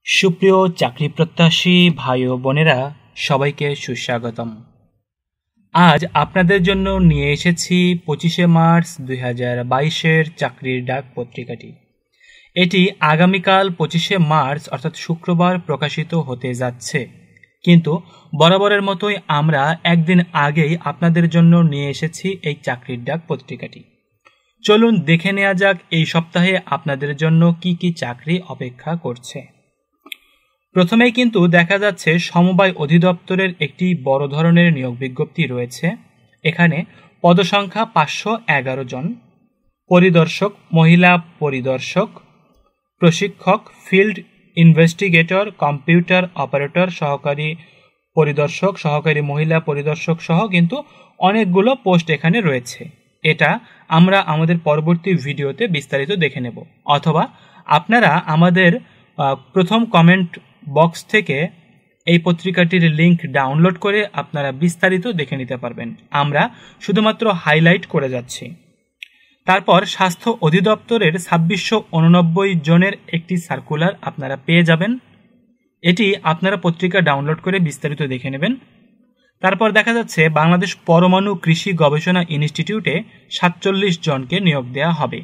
সুপ্রিয় চাকরি প্রত্যাশী ভাই ও বোনেরা, সবাইকে সুস্বাগতম। আজ আপনাদের জন্য নিয়ে এসেছি 25শে মার্চ 2022-এর চাকরির ডাক পত্রিকাটি। এটি আগামীকাল 25শে মার্চ অর্থাৎ শুক্রবার প্রকাশিত হতে যাচ্ছে, কিন্তু বরাবরের মতোই আমরা একদিন আগেই আপনাদের জন্য নিয়ে এসেছি এই চাকরির ডাক পত্রিকাটি। চলুন দেখে নেওয়া যাক এই সপ্তাহে আপনাদের জন্য কি কি চাকরি অপেক্ষা করছে। প্রথমেই কিন্তু দেখা যাচ্ছে সমবায় অধিদপ্তরের একটি বড় ধরনের নিয়োগ বিজ্ঞপ্তি রয়েছে। এখানে পদসংখ্যা 511 জন, পরিদর্শক, মহিলা পরিদর্শক, প্রশিক্ষক, ফিল্ড ইনভেস্টিগেটর, কম্পিউটার অপারেটর, সহকারী পরিদর্শক, সহকারী মহিলা পরিদর্শক সহ কিন্তু অনেকগুলো পোস্ট এখানে রয়েছে। এটা আমরা আমাদের পরবর্তী ভিডিওতে বিস্তারিত দেখে নেব, অথবা আপনারা আমাদের প্রথম কমেন্ট বক্স থেকে এই পত্রিকাটির লিংক ডাউনলোড করে আপনারা বিস্তারিত দেখে নিতে পারবেন। আমরা শুধুমাত্র হাইলাইট করে যাচ্ছি। তারপর স্বাস্থ্য অধিদপ্তরের 2689 জনের একটি সার্কুলার আপনারা পেয়ে যাবেন। এটি আপনারা পত্রিকা ডাউনলোড করে বিস্তারিত দেখে নেবেন। তারপর দেখা যাচ্ছে বাংলাদেশ পরমাণু কৃষি গবেষণা ইনস্টিটিউটে 47 জনকে নিয়োগ দেওয়া হবে।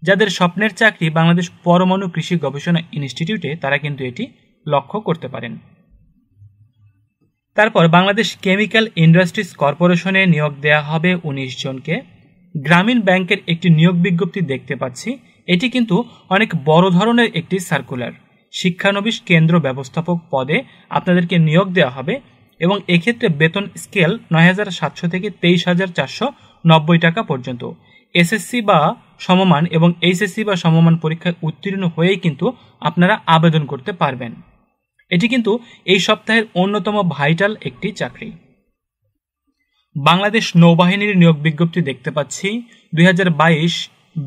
যাদের স্বপ্নের চাকরি বাংলাদেশ পরমাণু কৃষি গবেষণা ইনস্টিটিউটে, তারা কিন্তু এটি লক্ষ্য করতে পারেন। তারপর বাংলাদেশ কেমিক্যাল ইন্ডাস্ট্রিজ কর্পোরেশনে নিয়োগ দেওয়া হবে 19 জনকে। গ্রামীণ ব্যাংকের একটি নিয়োগ বিজ্ঞপ্তি দেখতে পাচ্ছি। এটি কিন্তু অনেক বড় ধরনের একটি সার্কুলার। শিক্ষানবিশ কেন্দ্র ব্যবস্থাপক পদে আপনাদেরকে নিয়োগ দেওয়া হবে এবং এক্ষেত্রে বেতন স্কেল ৯৭০০ থেকে ২৩,৪৯০ টাকা পর্যন্ত। এসএসসি বা সমমান এবং এইচএসসি বা সমমান পরীক্ষায় উত্তীর্ণ হয়েই কিন্তু আপনারা আবেদন করতে পারবেন। এটি কিন্তু এই সপ্তাহের অন্যতম ভাইটাল একটি চাকরি। বাংলাদেশ নৌবাহিনীর নিয়োগ বিজ্ঞপ্তি দেখতে পাচ্ছি। 2022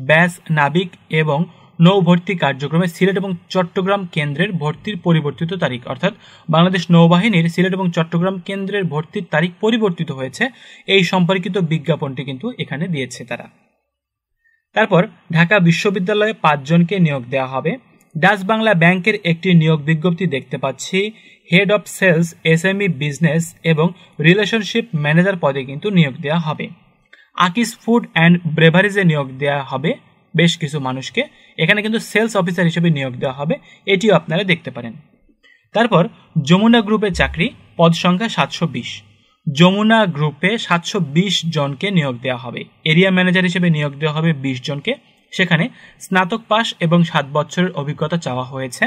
ব্যাচ নাবিক এবং নৌ ভর্তি কার্যক্রমে সিলেট এবং চট্টগ্রাম কেন্দ্রের ভর্তির পরিবর্তিত তারিখ, অর্থাৎ বাংলাদেশ নৌবাহিনীর সিলেট এবং চট্টগ্রাম কেন্দ্রের ভর্তির তারিখ পরিবর্তিত হয়েছে, এই সম্পর্কিত বিজ্ঞাপনটি কিন্তু এখানে দিয়েছে তারা। তারপর ঢাকা বিশ্ববিদ্যালয়ে 5 জনকে নিয়োগ দেওয়া হবে। ডাচ বাংলা ব্যাংকের একটি নিয়োগ বিজ্ঞপ্তি দেখতে পাচ্ছি। Head of sales SME business এবং রিলেশনশিপ ম্যানেজার পদে কিন্তু নিয়োগ দেওয়া হবে। আকিস ফুড অ্যান্ড ব্রেভারিজে নিয়োগ দেওয়া হবে বেশ কিছু মানুষকে। এখানে কিন্তু সেলস অফিসার হিসেবে নিয়োগ দেওয়া হবে, এটিও আপনারা দেখতে পারেন। তারপর যমুনা গ্রুপে চাকরি, পদ সংখ্যা 720। যমুনা গ্রুপে 720 জনকে নিয়োগ দেওয়া হবে। এরিয়া ম্যানেজার হিসেবে নিয়োগ দেওয়া হবে 20 জনকে। সেখানে স্নাতক পাস এবং 7 বছরের অভিজ্ঞতা চাওয়া হয়েছে।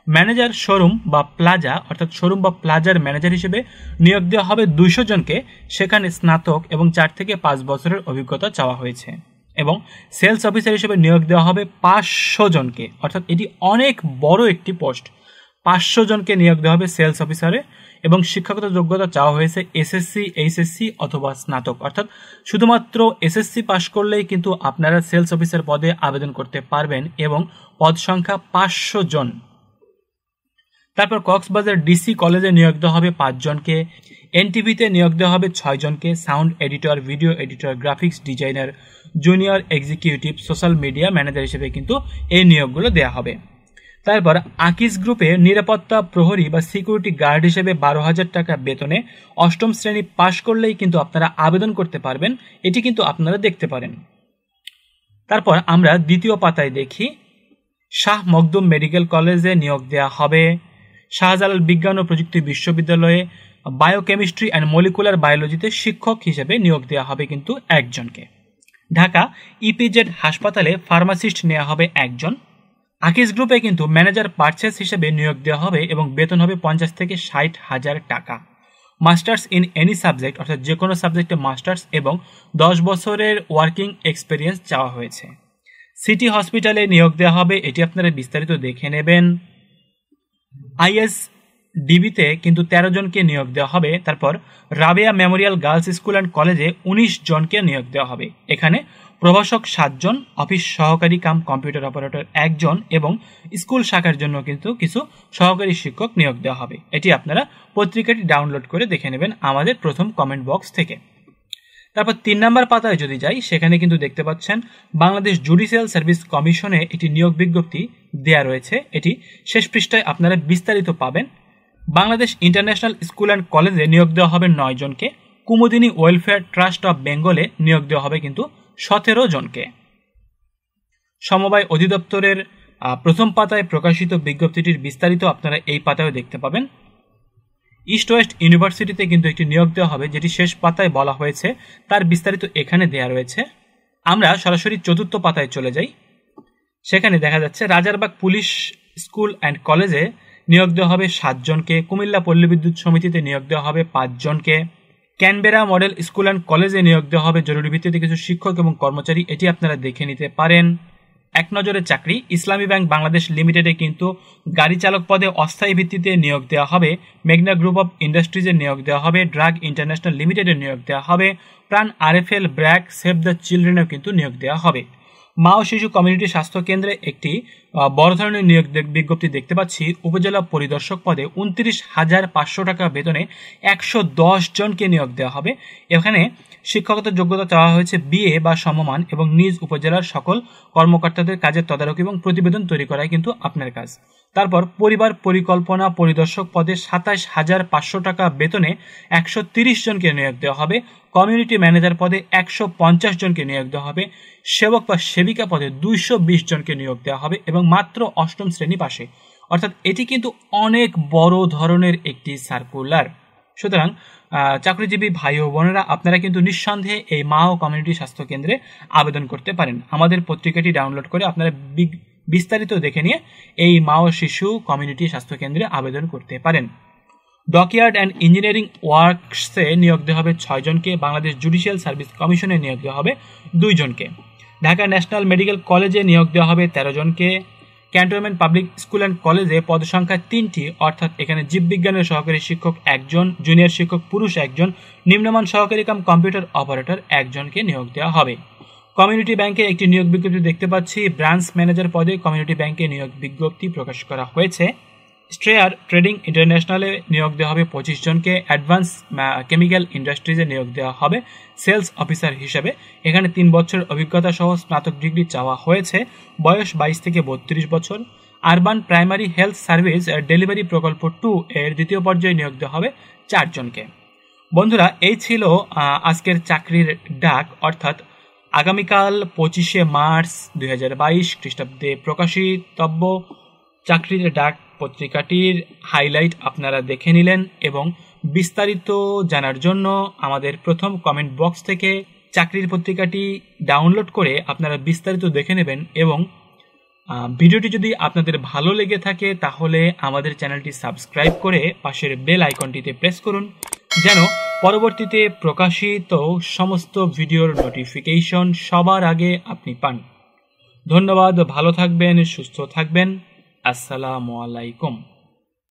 ম্যানেজার শোরুম বা প্লাজা, অর্থাৎ শোরুম বা প্লাজার ম্যানেজার হিসেবে নিয়োগ দেওয়া হবে 200 জনকে। সেখানে স্নাতক এবং 4 থেকে 5 বছরের অভিজ্ঞতা চাওয়া হয়েছে। এবং সেলস অফিসার হিসেবে নিয়োগ দেওয়া হবে 500 জনকে, অর্থাৎ এটি অনেক বড় একটি পোস্ট। 500 জনকে নিয়োগ দেওয়া হবে সেলস অফিসারে এবং শিক্ষাগত যোগ্যতা চাওয়া হয়েছে এসএসসি, এইচএসসি অথবা স্নাতক, অর্থাৎ শুধুমাত্র এসএসসি পাশ করলেই কিন্তু আপনারা সেলস অফিসার পদে আবেদন করতে পারবেন এবং পদ সংখ্যা 500 জন। তারপর কক্সবাজার ডিসি কলেজে নিয়োগ দেওয়া হবে 5 জনকে। এনটিভিতে নিয়োগ দেওয়া হবে 6 জনকে। Sound editor, video editor, graphics designer, junior executive, social media manager হিসেবে কিন্তু এই নিয়োগগুলো দেওয়া হবে। তারপর আকিস গ্রুপে নিরাপত্তা প্রহরী বা সিকিউরিটি গার্ড হিসেবে 12,000 টাকা বেতনে 8ম শ্রেণী পাশ করলেই কিন্তু আপনারা আবেদন করতে পারবেন, এটি কিন্তু আপনারা দেখতে পারেন। তারপর আমরা দ্বিতীয় পাতায় দেখি শাহ মখদুম মেডিকেল কলেজে নিয়োগ দেওয়া হবে। শাহজালাল বিজ্ঞান ও প্রযুক্তি বিশ্ববিদ্যালয়ে বায়োকেমিস্ট্রি অ্যান্ড মলিকুলার বায়োলজিতে শিক্ষক হিসেবে নিয়োগ দেওয়া হবে কিন্তু 1 জনকে। ঢাকা ইপিজেড হাসপাতালে ফার্মাসিস্ট নেওয়া হবে 1 জন। আকিস গ্রুপে কিন্তু ম্যানেজার পারচেস হিসেবে নিয়োগ দেওয়া হবে এবং বেতন হবে 50 থেকে 60,000 টাকা। মাস্টার্স ইন এনি সাবজেক্ট, অর্থাৎ যে কোনো সাবজেক্টে মাস্টার্স এবং 10 বছরের ওয়ার্কিং এক্সপিরিয়েন্স চাওয়া হয়েছে। সিটি হসপিটালে নিয়োগ দেওয়া হবে, এটি আপনারা বিস্তারিত দেখে নেবেন। আইএসডিবিতে কিন্তু 13 জনকে নিয়োগ দেওয়া হবে। তারপর Rabeya Memorial girls school and কলেজে 19 জনকে নিয়োগ দেওয়া হবে। এখানে প্রভাষক 7 জন, অফিস সহকারী কাম কম্পিউটার অপারেটর 1 জন এবং স্কুল শাখার জন্য কিন্তু কিছু সহকারী শিক্ষক নিয়োগ দেওয়া হবে। এটি আপনারা পত্রিকাটি ডাউনলোড করে দেখে নেবেন আমাদের প্রথম কমেন্ট বক্স থেকে। তারপর 3 নম্বর পাতায় যদি যাই, সেখানে কিন্তু দেখতে পাচ্ছেন বাংলাদেশ জুডিশিয়াল সার্ভিস কমিশনে একটি নিয়োগ বিজ্ঞপ্তি দেয়া রয়েছে। এটি শেষ পৃষ্ঠায় আপনারা বিস্তারিত পাবেন। বাংলাদেশ ইন্টারন্যাশনাল স্কুল অ্যান্ড কলেজে নিয়োগ দেওয়া হবে 9 জনকে। কুমুদিনী ওয়েলফেয়ার ট্রাস্ট অফ বেঙ্গলে নিয়োগ দেওয়া হবে কিন্তু 17 জনকে। সমবায় অধিদপ্তরের প্রথম পাতায় প্রকাশিত বিজ্ঞপ্তিটির বিস্তারিত আপনারা এই পাতায় দেখতে পাবেন। ইস্ট ওয়েস্ট ইউনিভার্সিটিতে কিন্তু একটি নিয়োগ দেওয়া হবে, যেটি শেষ পাতায় বলা হয়েছে, তার বিস্তারিত এখানে দেয়া রয়েছে। আমরা সরাসরি 4র্থ পাতায় চলে যাই। সেখানে দেখা যাচ্ছে রাজারবাগ পুলিশ স্কুল অ্যান্ড কলেজে নিয়োগ দেওয়া হবে 7 জনকে। কুমিল্লা পল্লী বিদ্যুৎ সমিতিতে নিয়োগ দেওয়া হবে 5 জনকে। ক্যানবেরা মডেল স্কুল অ্যান্ড কলেজে নিয়োগ দেওয়া হবে জরুরি ভিত্তিতে কিছু শিক্ষক এবং কর্মচারী, এটি আপনারা দেখে নিতে পারেন। এক নজরে চাকরি, ইসলামী ব্যাংক বাংলাদেশ লিমিটেডে কিন্তু গাড়ি চালক পদে অস্থায়ী ভিত্তিতে নিয়োগ দেওয়া হবে। মেঘনা গ্রুপ অফ ইন্ডাস্ট্রিজে নিয়োগ দেওয়া হবে। ড্রাগ ইন্টারন্যাশনাল লিমিটেডে নিয়োগ দেওয়া হবে। প্রাণ আরএফএল, ব্র্যাক, সেভ দ্য চিলড্রেনেও কিন্তু নিয়োগ দেওয়া হবে। মা ও শিশু কমিউনিটি স্বাস্থ্য কেন্দ্রে একটি বড় ধরনের নিয়োগ বিজ্ঞপ্তি দেখতে পাচ্ছি। উপজেলা পরিদর্শক পদে 29,500 টাকা বেতনে 110 জনকে নিয়োগ দেওয়া হবে। এখানে শিক্ষকতার যোগ্যতা চাওয়া হয়েছে বিএ বা সমমান, এবং নিজ উপজেলার সকল কর্মকর্তাদের কাজের তদারকি এবং প্রতিবেদন তৈরি করাই কিন্তু আপনার কাজ। তারপর পরিবার পরিকল্পনা পরিদর্শক পদে 27,500 টাকা বেতনে 130 জনকে নিয়োগ দেওয়া হবে। কমিউনিটি ম্যানেজার পদে 150 জনকে নিয়োগ দেওয়া হবে। সেবক বা সেবিকা পদে 220 জনকে নিয়োগ দেওয়া হবে, এবং মাত্র 8ম শ্রেণী পাশে। অর্থাৎ এটি কিন্তু অনেক বড় ধরনের একটি সার্কুলার। সুতরাং চাকরিজীবী ভাই ও বোনেরা, আপনারা কিন্তু নিঃসন্দেহে এই মা ও কমিউনিটি স্বাস্থ্য কেন্দ্রে আবেদন করতে পারেন। আমাদের পত্রিকাটি ডাউনলোড করে আপনারা বিস্তারিত দেখে নিয়ে এই মা ও শিশু কমিউনিটি স্বাস্থ্য কেন্দ্রে আবেদন করতে পারেন। ডকইয়ার্ড অ্যান্ড ইঞ্জিনিয়ারিং ওয়ার্কসে নিয়োগ দেওয়া হবে 6 জনকে। বাংলাদেশ জুডিশিয়াল সার্ভিস কমিশনে নিয়োগ দেওয়া হবে 2 জনকে। ঢাকা ন্যাশনাল মেডিকেল কলেজে নিয়োগ দেওয়া হবে 13 জনকে। ক্যান্টনমেন্ট পাবলিক স্কুল অ্যান্ড কলেজে পদ সংখ্যা 3টি, অর্থাৎ এখানে জীববিজ্ঞানের সহকারী শিক্ষক 1 জন, জুনিয়র শিক্ষক পুরুষ 1 জন, নিম্নমান সহকারী কাম কম্পিউটার অপারেটর 1 জনকে নিয়োগ দেওয়া হবে। কমিউনিটি ব্যাংকে একটি নিয়োগ বিজ্ঞপ্তি দেখতে পাচ্ছি। ব্রাঞ্চ ম্যানেজার পদে কমিউনিটি ব্যাংকে নিয়োগ বিজ্ঞপ্তি প্রকাশ করা হয়েছে। স্ট্রেয়ার ট্রেডিং ইন্টারন্যাশনালে নিয়োগ দেওয়া হবে 25 জনকে। অ্যাডভান্স কেমিক্যাল ইন্ডাস্ট্রিজে নিয়োগ দেওয়া হবে সেলস অফিসার হিসেবে। এখানে 3 বছর অভিজ্ঞতা সহ স্নাতক ডিগ্রি চাওয়া হয়েছে। বয়স 22 থেকে 32 বছর। Urban primary health service delivery প্রকল্প 2 এর 2য় পর্যায়ে নিয়োগ দেওয়া হবে 4 জনকে। বন্ধুরা, এই ছিল আজকের চাকরির ডাক, অর্থাৎ আগামীকাল 25শে মার্চ 2022 খ্রিস্টাব্দে প্রকাশিতব্য চাকরির ডাক পত্রিকাটির হাইলাইট আপনারা দেখে নিলেন, এবং বিস্তারিত জানার জন্য আমাদের প্রথম কমেন্ট বক্স থেকে চাকরির পত্রিকাটি ডাউনলোড করে আপনারা বিস্তারিত দেখে নেবেন। এবং ভিডিওটি যদি আপনাদের ভালো লেগে থাকে তাহলে আমাদের চ্যানেলটি সাবস্ক্রাইব করে পাশের বেল আইকনটিতে প্রেস করুন, যেন পরবর্তীতে প্রকাশিত সমস্ত ভিডিওর নোটিফিকেশন সবার আগে আপনি পান। ধন্যবাদ, ভালো থাকবেন, সুস্থ থাকবেন। আসসালামু আলাইকুম।